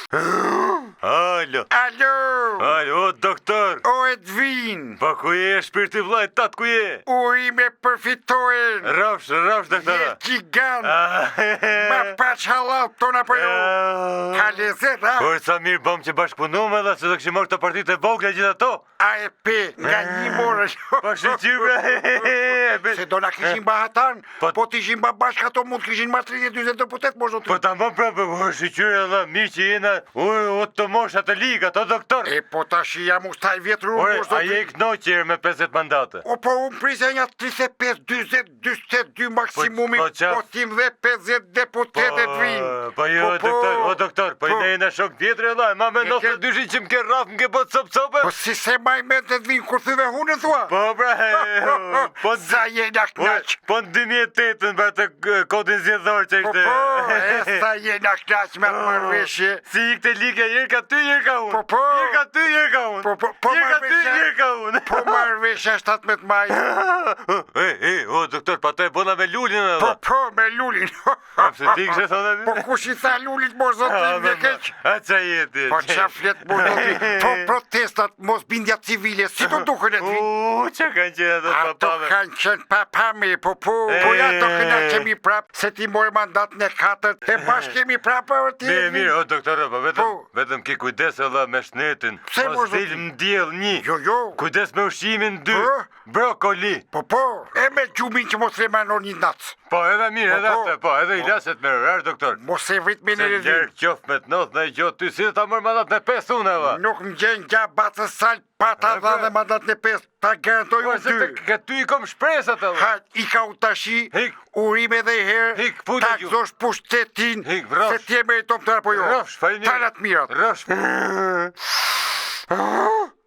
Alo. Alo. Alo, doktor. O Edvin. Po ku je shpirti vllajt tat ku je? Ujime përfitojnë. Rafsh, doktora. Je gigant. Ma paç halal tona po jo. Ka lezet, ha? Por sa mirë bëm që bashkëpunuam edhe se do kishim marrë të partitë e vogla gjithë ato. A e pe, nga një morë. Po shqyr bre. Se do na kishin bahatan, po t'ishin ba bashkë ato mund kishin marrë 30-40 deputet, mo zotin. Po ta më prapë, po shqyr edhe mi që jena, o të mosha të liga, to doktor. E po tash jam ustaj vjetru, Ore, mo zotin. a je i knoqër me 50 mandate? O po unë prisja një 35, 20, 22 maksimumi, po tim dhe 50 deputetet vinë. Po jo, doktor, po i ne jena shok vjetri edhe, ma me 92 që m'ke raf, m'ke bot cop-cope. Po si se maj me të vinë kur thyve hunën thua? Po bre, za jena knaq. Po në 2008 për të kodin zjedhor që ishte. Po, e sa jena knaq me të marveshje. Si i këte liga, jërë ka ty, jërë ka unë. Po, jërë ka ty, jërë ka unë. Po, jërë ka ty, jërë ka unë. Po marveshja 17 maj. O, doktor, pa të e bona me lullin edhe. Po, me lullin. Apse ti kështë thonë e Po kush i tha lullit, mo zotin, dhe keq. A qa jeti? Po qa flet, mo zotin. Po protestat, mos bindja civile, si të duhen e të vinë? Qa kanë qenë ato papame? Ato kanë qenë papame, po ja të këna qemi prap, se ti mojë mandat në 4, e bashkë kemi prap për ti. Mirë, o doktore, po vetëm ki kujdes edhe me shnetin. Pse mo zotin? Mos dilë m'djel 1. Jo. Kujdes me ushqimin 2. Brokoli. Po, e me gjumin që mos remanor një nacë. Po, edhe mirë, edhe atë, po, edhe i laset me rrë, doktor. Mos e vrit me në redhin. Se lërë qof me të noth në gjotë, ty si dhe ta mërë mandat në 5 unë edhe. Nuk më gjenë gja batës salë, pata dha dhe mandat në 5, ta garantoj unë ty. Ka ty i kom shpresat edhe. Ha, i ka u tashi, urime dhe i herë, ta këzosh pushtetin, se tje me i tom të apo jo. Rafsh, farinir. Talat mirat. Rafsh.